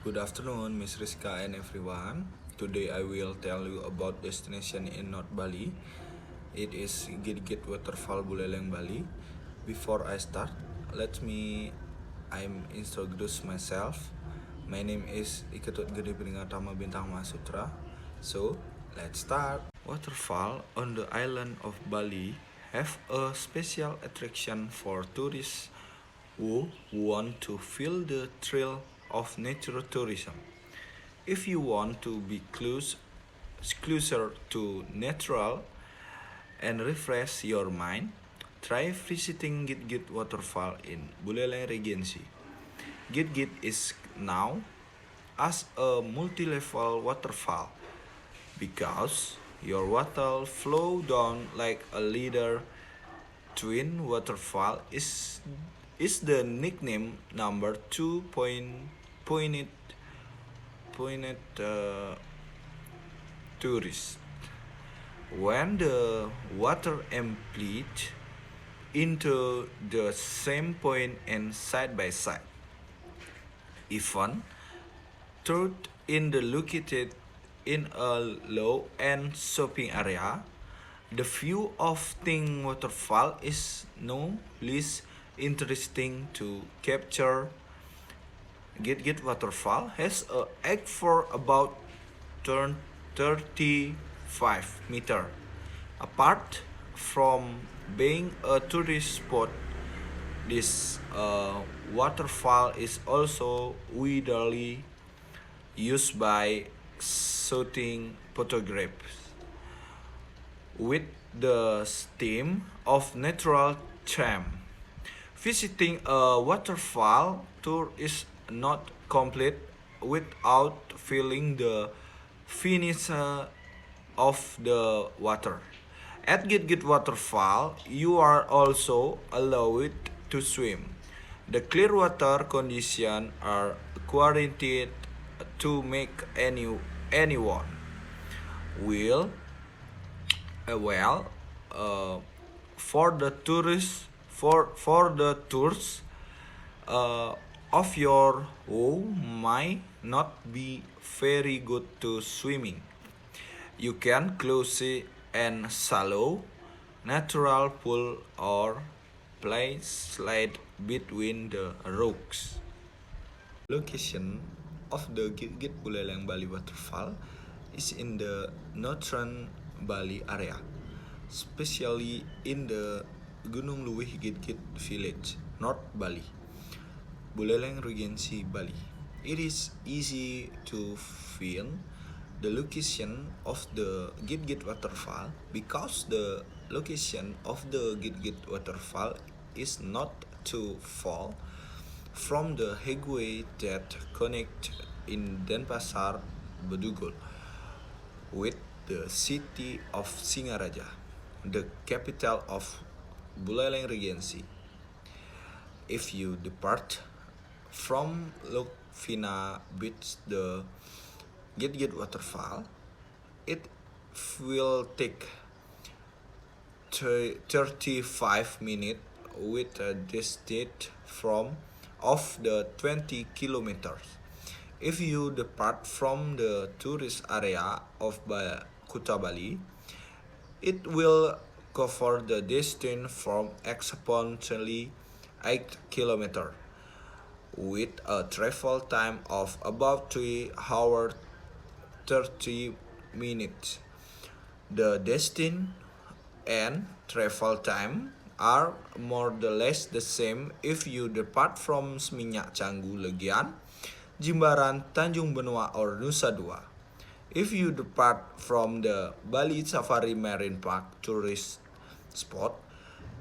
Good afternoon, Miss Rizka and everyone. Today I will tell you about destination in North Bali. It is Gitgit Waterfall Buleleng, Bali. Before I start, let me I'm introduce myself. My name is Iketut Gede Pringatama Bintang Mahasutra. So, let's start. Waterfall on the island of Bali have a special attraction for tourists who want to feel the thrill of nature tourism. If you want to be closer to natural and refresh your mind, try visiting Gitgit Waterfall in Buleleng Regency. Gitgit is now as a multi-level waterfall because your water flow down like a leader twin waterfall is the nickname number 2 pointed tourist. When the water emptied into the same point and side by side, even though in the located in a low end shopping area, the view of Ting Waterfall is no less interesting to capture. Gitgit Waterfall has a height for about 35 meter. Apart from being a tourist spot, this waterfall is also widely used by shooting photographs with the theme of natural charm. Visiting a waterfall tour is not complete without feeling the finesse of the water. At Gitgit Waterfall, you are also allowed to swim. The clear water conditions are guaranteed to make anyone will well for the tours uh, of your who might not be very good to swimming. You can close and shallow natural pool or play slide between the rocks. Location of the Gitgit Buleleng Bali waterfall is in the northern Bali area, especially in the Gunung Luwih Gitgit village, North Bali, Buleleng Regency, Bali. It is easy to find the location of the Gitgit waterfall because the location of the Gitgit waterfall is not too far from the highway that connect in Denpasar, Bedugul with the city of Singaraja, the capital of Buleleng Regency. If you depart from Lokvina Beach, the Gitgit waterfall, it will take 35 minutes with a distance from of the 20 kilometers. If you depart from the tourist area of Kuta Bali, it will cover the distance from approximately 8 kilometers with a travel time of about 3 hours 30 minutes. The destiny and travel time are more or less the same if you depart from Seminyak Canggu Legian, Jimbaran, Tanjung Benoa or Nusa Dua. If you depart from the Bali Safari Marine Park tourist spot,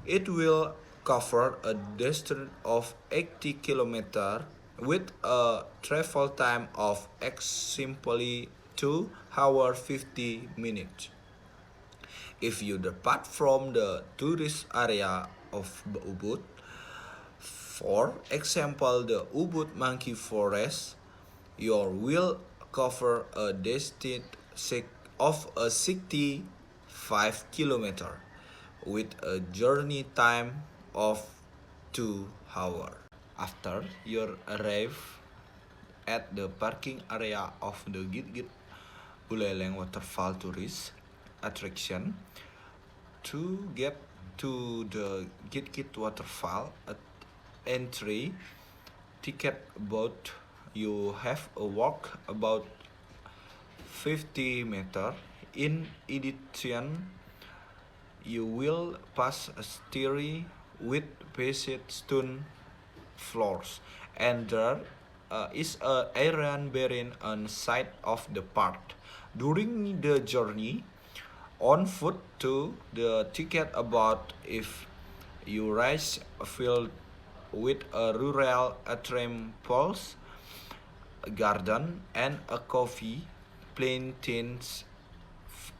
it will cover a distance of 80 km with a travel time of simply 2 hours 50 minutes. If you depart from the tourist area of Ubud, for example the Ubud Monkey Forest, you will cover a distance of a 65 km with a journey time of 2 hours. After you arrive at the parking area of the Gitgit Buleleng Waterfall tourist attraction. To get to the Gitgit Waterfall at entry ticket boat, you have a walk about 50 meter. In addition, you will pass a stairway with passage stone floors, and there is a iron bearing on side of the part. During the journey on foot to the ticket about if you rise filled with a rural pulse garden and a coffee plantains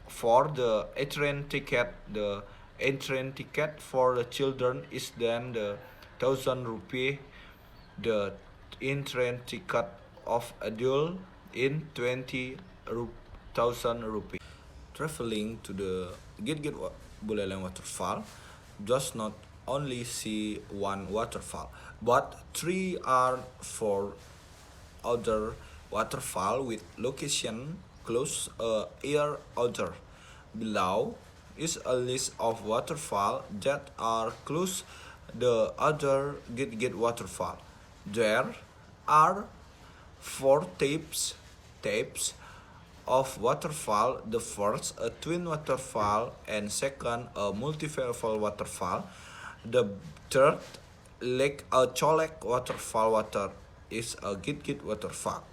for the entrance ticket. The entrance ticket for the children is then the 1,000 rupee. The entrance ticket of adult in 20,000 rupee. Traveling to the Gitgit Buleleng waterfall does not only see one waterfall, but three or four other waterfall with location close ear other. Below is a list of waterfall that are close the other Gitgit waterfall. There are four types of waterfall. The first a twin waterfall, and second a multi-level waterfall. The third lake a Cholek waterfall water is a Gitgit waterfall.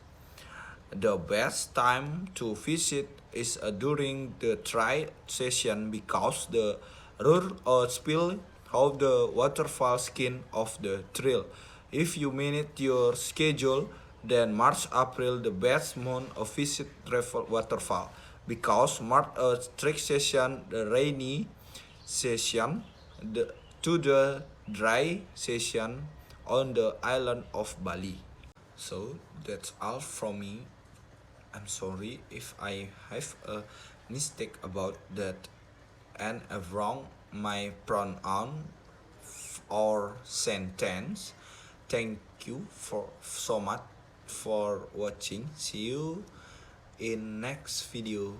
The best time to visit is during the dry season because the roar or spill of the waterfall skin of the trail. If you manage your schedule, then March April the best month of visit travel waterfall because March a strict session the rainy session to the dry session on the island of Bali. So that's all from me. I'm sorry if I have a mistake about that and have wrong my pronoun or sentence. Thank you for so much for watching. See you in next video.